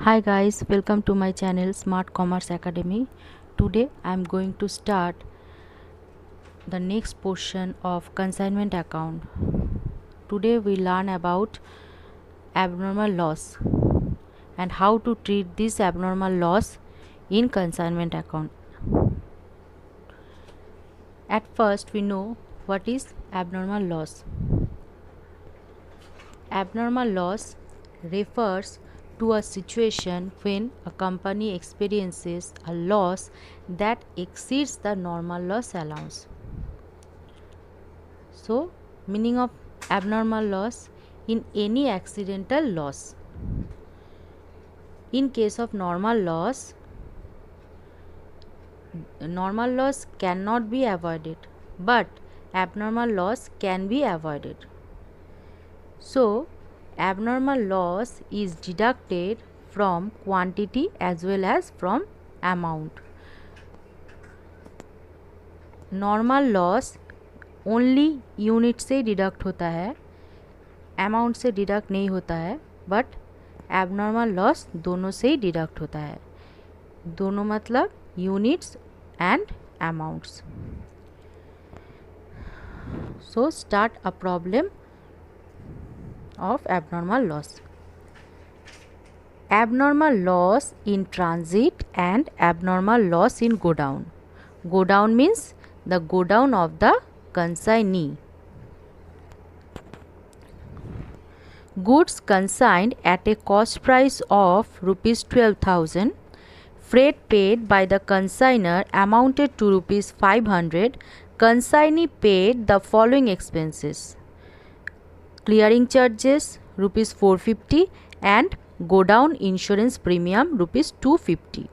Hi guys, welcome to my channel Smart Commerce Academy. Today I am going to start the next portion of consignment account. Today we learn about abnormal loss and how to treat this abnormal loss in consignment account. At first we know what is abnormal loss. Abnormal loss refers to a situation when a company experiences a loss that exceeds the normal loss allowance. So, meaning of abnormal loss in any accidental loss. In case of normal loss cannot be avoided, but abnormal loss can be avoided. So, abnormal loss is deducted from quantity as well as from amount. Normal loss only unit से deduct होता है, amount से deduct नहीं होता है, but abnormal loss दोनों से ही deduct होता है. दोनों मतलब units and amounts. So start a problem of abnormal loss. Abnormal loss in transit and abnormal loss in go down. Go down means the go down of the consignee. Goods consigned at a cost price of rupees 12,000. Freight paid by the consignor amounted to rupees 500. Consignee paid the following expenses: clearing charges rupees 450 and go down insurance premium rupees 250.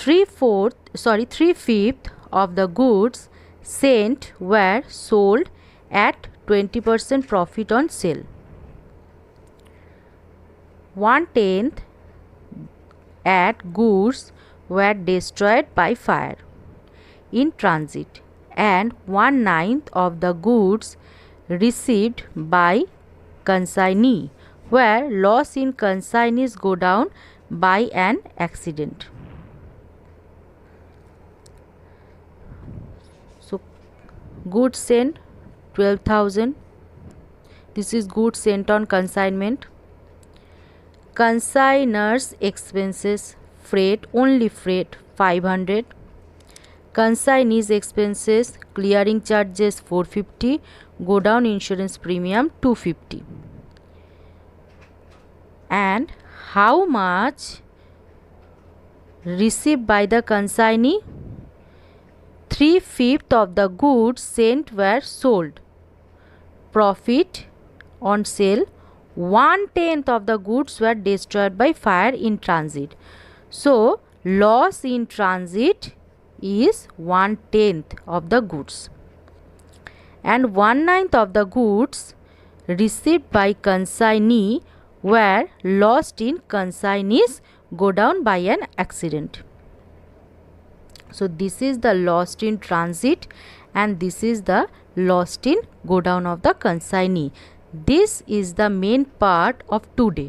3/5 of the goods sent were sold at 20% profit on sale. 1/10 at goods were destroyed by fire in transit, and 1/9 of the goods received by consignee, where loss in consignees go down by an accident. So, goods sent 12,000. This is goods sent on consignment. Consignor's expenses, freight, only freight 500. Consignee's expenses, clearing charges 450, go down insurance premium 250. And how much received by the consignee? 3/5 of the goods sent were sold. Profit on sale. 1/10 of the goods were destroyed by fire in transit. So, loss in transit is 1/10 of the goods, and 1/9 of the goods received by consignee were lost in consignees go down by an accident. So this is the lost in transit and this is the lost in go down of the consignee. This is the main part of today.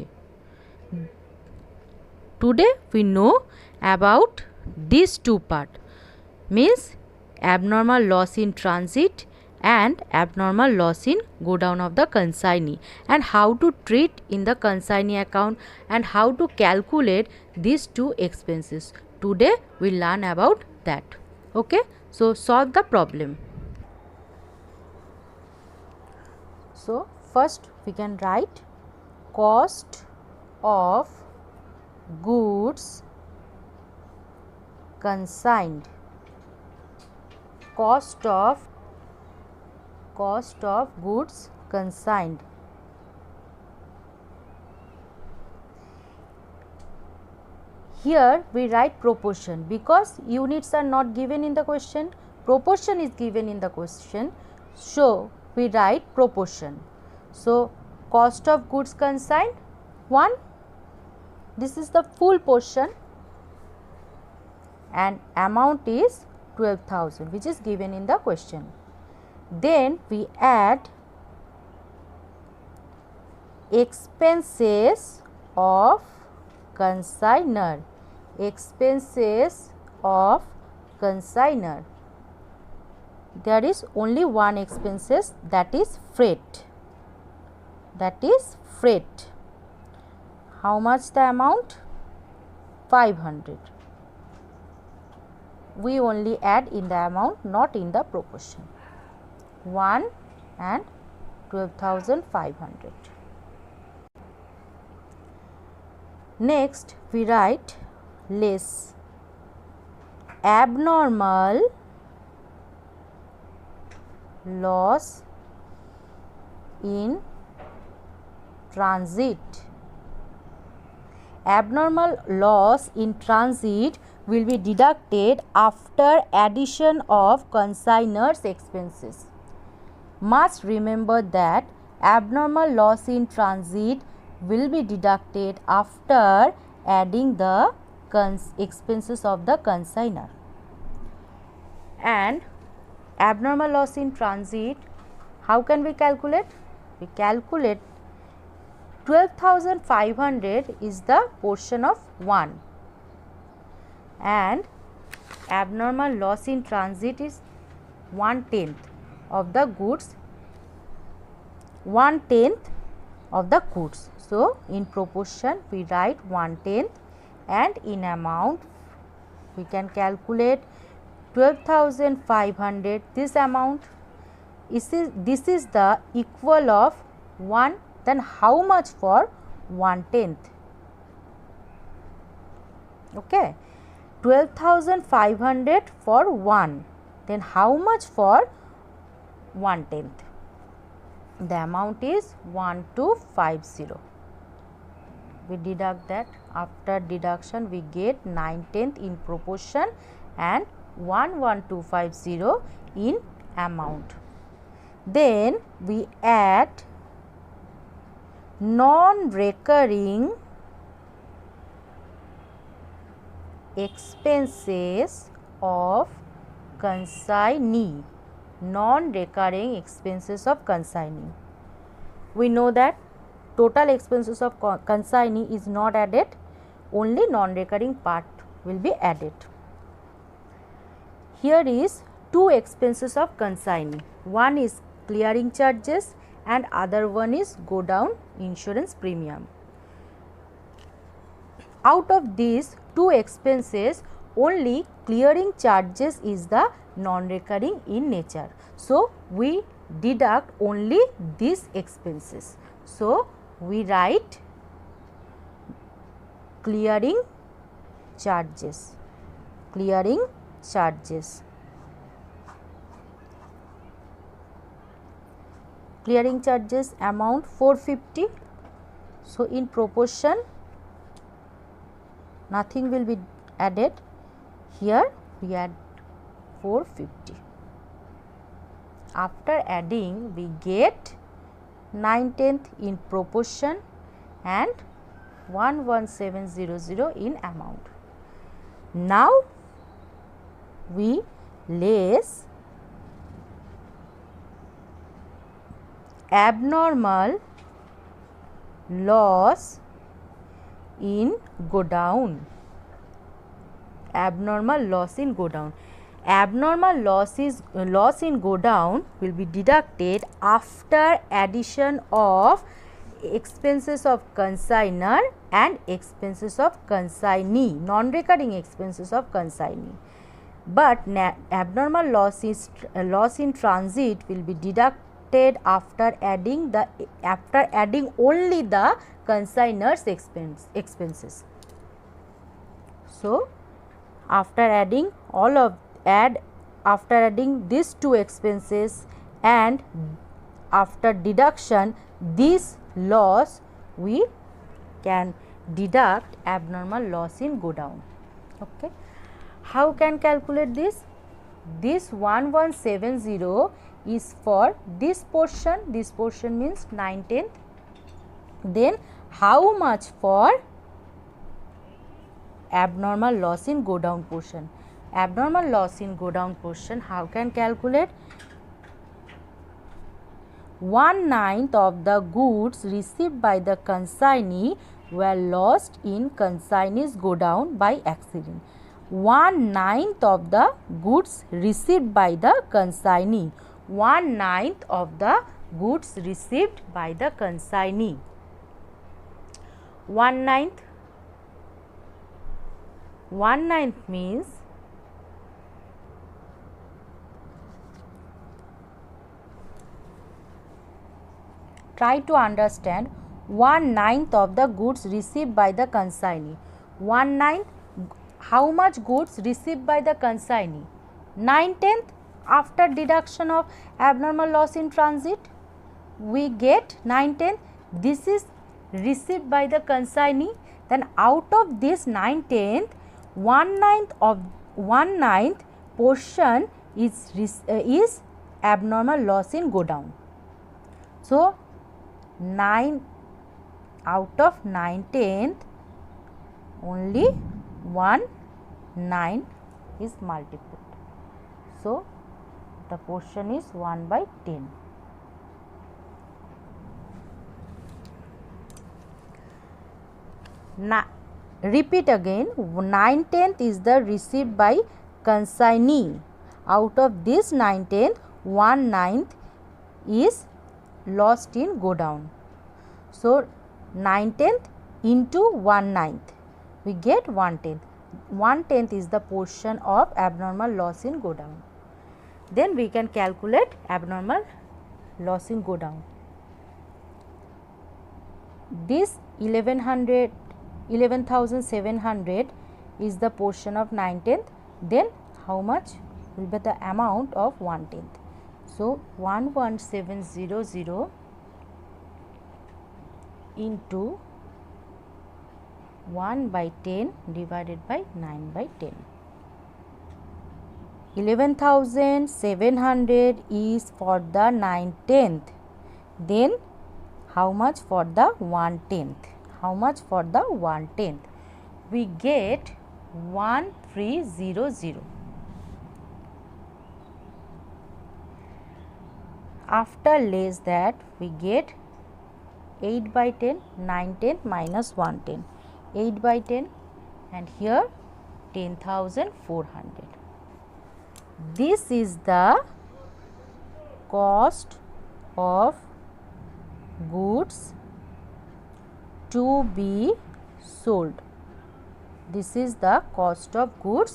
Today we know about these two parts, means abnormal loss in transit and abnormal loss in go down of the consignee, and how to treat in the consignee account and how to calculate these two expenses. Today we learn about that. Okay, so solve the problem. So first we can write cost of goods consigned. Cost of goods consigned. Here we write proportion because units are not given in the question. Proportion is given in the question, so we write proportion. So cost of goods consigned 1. This is the full portion, and amount is 12,000, which is given in the question. Then we add expenses of consignor. Expenses of consignor. There is only one expenses, that is freight. That is freight. How much the amount? 500. We only add in the amount, not in the proportion. 1 and 12,500. Next we write less. Abnormal loss in transit. Abnormal loss in transit will be deducted after addition of consignor's expenses. Must remember that abnormal loss in transit will be deducted after adding the expenses of the consignor. And abnormal loss in transit, how can we calculate? We calculate 12,500 is the portion of 1, and abnormal loss in transit is 1/10 of the goods, 1/10 of the goods. So in proportion we write 1/10, and in amount we can calculate 12,500. This amount this is the equal of 1. Then how much for 1/10? Okay, 12,500 for 1. Then how much for 1/10? The amount is 1250. We deduct that. After deduction we get 9/10 in proportion and 11250 in amount. Then we add non-recurring expenses of consignee. Non-recurring expenses of consignee. We know that total expenses of consignee is not added, only non-recurring part will be added. Here is two expenses of consignee. One is clearing charges and other one is go down insurance premium. Out of these two expenses, only clearing charges is the non-recurring in nature. So we deduct only these expenses. So we write clearing charges. Clearing charges. Clearing charges amount 450. So in proportion nothing will be added. Here we add 450. After adding we get 9/10 in proportion and 11700 in amount. Now we less abnormal loss in go down. Abnormal loss in go down. Abnormal loss in go down will be deducted after addition of expenses of consignor and expenses of consignee, non-recurring expenses of consignee. But abnormal loss in transit will be deducted after adding only the consignor's expenses. So after adding after adding these two expenses and after deduction this loss, we can deduct abnormal loss in go down. Okay, how can calculate this? This 1170 is for this portion. This portion means 9/10. Then how much for abnormal loss in go down portion? Abnormal loss in go down portion, how can calculate? 1/9 of the goods received by the consignee were lost in consignee's godown by accident. 1/9 of the goods received by the consignee. 1/9 of the goods received by the consignee. 1/9. 1/9 means try to understand 1/9 of the goods received by the consignee. 1/9, how much goods received by the consignee? 9/10 after deduction of abnormal loss in transit, we get 9/10. This is received by the consignee. Then out of this 9/10, 1/9 portion is abnormal loss in godown. So 9 out of 9/10, only 1/9 is multiplied. So the portion is 1/10. Repeat again, 9/10 is the received by consignee. Out of this 9/10, 1/9 is lost in godown. So 9/10 into 1/9, we get 1/10. 1/10 is the portion of abnormal loss in godown. Then we can calculate abnormal loss in godown. This 11,700 is the portion of 9/10. Then how much will be the amount of 1/10? So 11700 into 1/10 divided by 9/10. 11,700 is for the 9/10. Then how much for the 1/10? How much for the 1/10? We get 1300. After less that, we get 8/10, 9/10 minus 1/10. 8/10 and here 10,400. This is the cost of goods to be sold. This is the cost of goods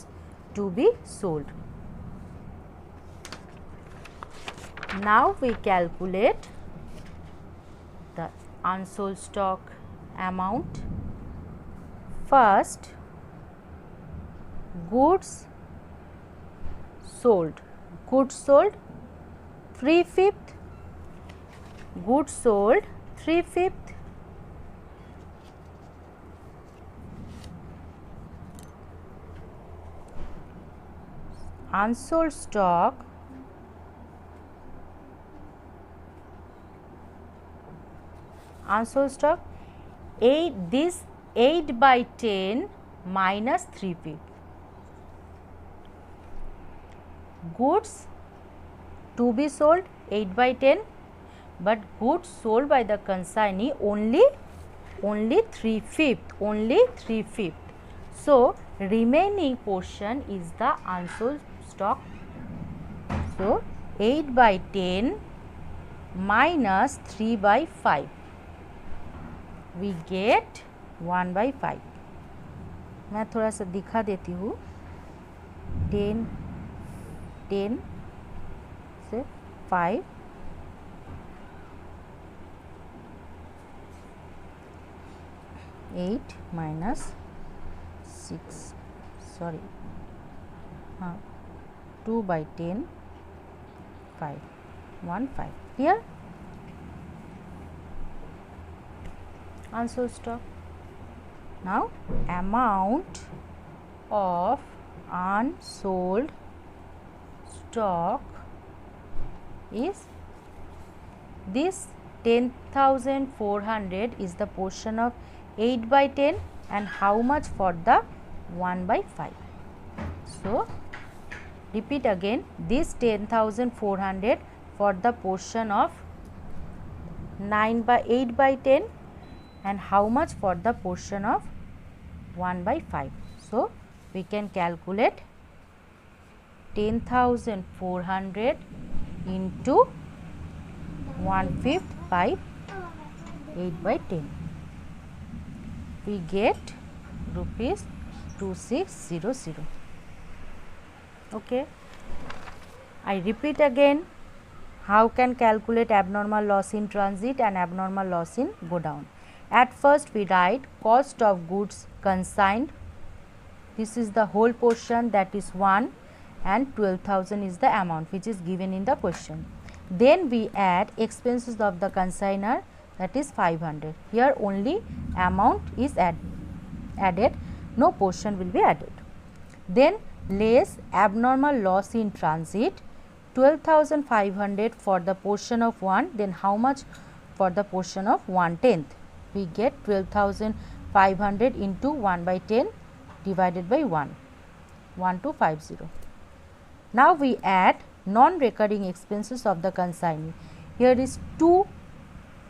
to be sold. Now we calculate the unsold stock amount. First, goods sold. Goods sold 3/5. Goods sold 3/5. Unsold stock this 8/10 minus 3/5. Goods to be sold 8/10, but goods sold by the consignee only 3/5. So remaining portion is the unsold stock. So 8/10 minus 3/5, we get 1/5. मैं थोड़ा सा दिखा देती हूँ. 10 से 5, 8 minus 6, sorry, 2/10, 5, 1 5. Here unsold stock. Now amount of unsold stock is this 10,400 is the portion of 8/10 and how much for the 1/5. So repeat again, this 10,400 for the portion of 8/10 and how much for the portion of 1 by 5. So, we can calculate 10,400 into 1/5 by 8 by 10. We get rupees 2600. Okay. I repeat again, how can calculate abnormal loss in transit and abnormal loss in go down. At first we write cost of goods consigned. This is the whole portion, that is 1, and 12,000 is the amount which is given in the question. Then we add expenses of the consignor, that is 500. Here only amount is added, no portion will be added. Then less abnormal loss in transit, 12,500 for the portion of 1, then how much for the portion of 1/10? We get 12,500 into 1 by 10 divided by 1, 1250. Now we add non-recurring expenses of the consignee. Here is 2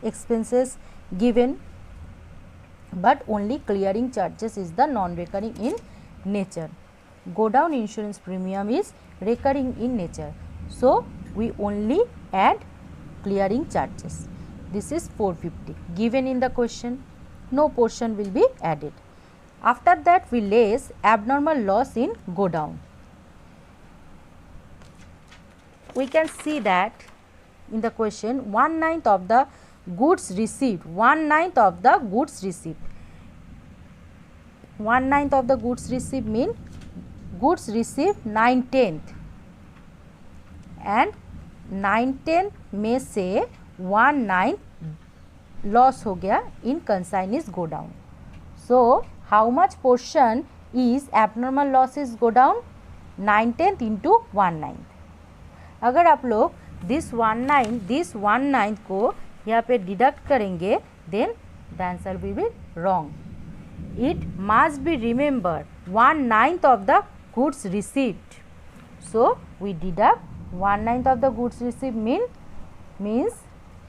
expenses given, but only clearing charges is the non-recurring in nature. Go down insurance premium is recurring in nature. So, we only add clearing charges. This is 450 given in the question, no portion will be added. After that we less abnormal loss in go down. We can see that in the question 1/9 of the goods received, 1/9 of the goods received. 1/9 of the goods received mean goods received 9/10 and 9/10 में से 1/9 loss हो गया in consignees go down. So, how much portion is abnormal losses go down? 9/10 into 1/9. अगर आप लोग this 1/9 को यहाँ पे डिडक्ट करेंगे, then the answer will be wrong. It must be remembered 1/9 of the goods received. So, we deduct 1/9 of the goods received means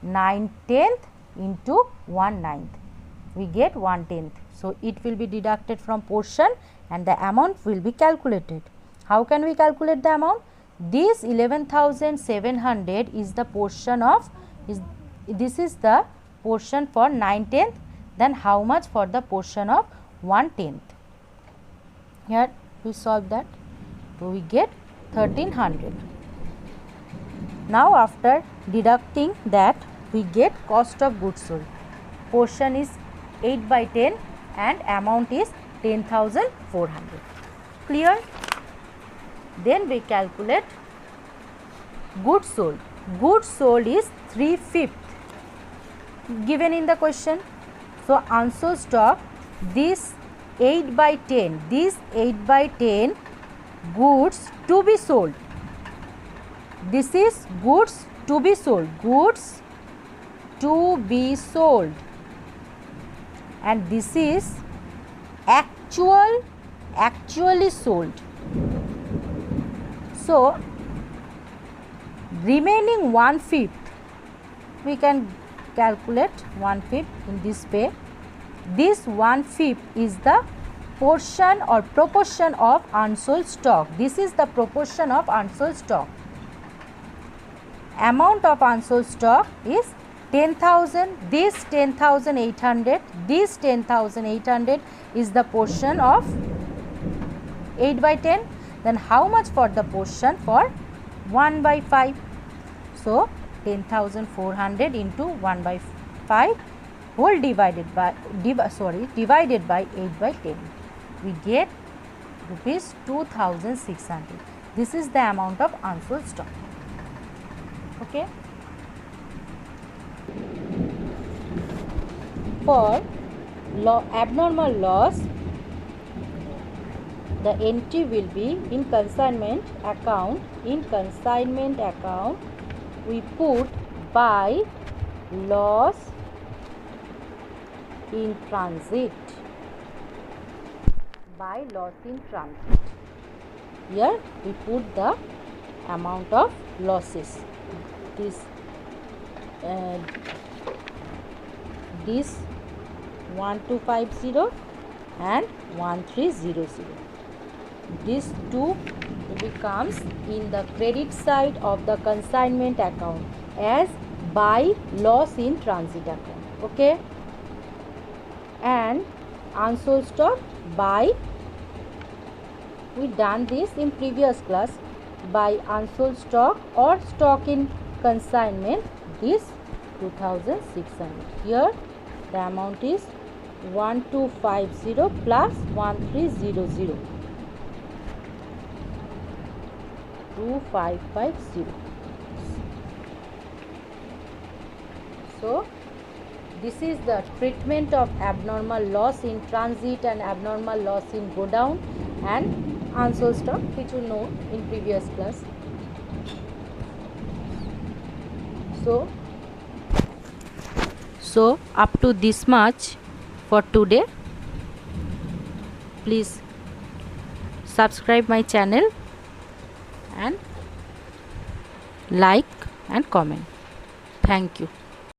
9/10 into 1/9. We get 1/10. So, it will be deducted from portion and the amount will be calculated. How can we calculate the amount? This 11,700 is the portion of, this is the portion for 9/10, then how much for the portion of 1/10? Here we solve that, so we get 1300. Now after deducting that we get cost of goods sold. Portion is 8 by 10 and amount is 10,400. Clear? Then we calculate goods sold. Goods sold is 3/5 given in the question. So, unsold stock, this 8 by 10, this 8 by 10 goods to be sold. This is goods to be sold, goods to be sold, and this is actually sold. So, remaining 1/5 we can calculate 1/5 in this way. This 1/5 is the portion or proportion of unsold stock. This is the proportion of unsold stock. Amount of unsold stock is 10,000. This 10,800, this 10,800 is the portion of 8 by 10. Then how much for the portion for 1 by 5? So, 10,400 into 1 by 5 whole divided by 8 by 10. We get rupees 2,600. This is the amount of unsold stock. Okay. For abnormal loss, the entry will be in consignment account. In consignment account, we put by loss in transit. By loss in transit. Here we put the amount of losses. This 1250 and 1300. These two becomes in the credit side of the consignment account as buy loss in transit account. Okay, and unsold stock buy, we done this in previous class, buy unsold stock or stock in consignment, this 2600. Here the amount is 1250 plus 1300, 2550. So this is the treatment of abnormal loss in transit and abnormal loss in go down and unsold stock, which you know in previous class. So up to this much for today. Please subscribe my channel and like and comment. Thank you.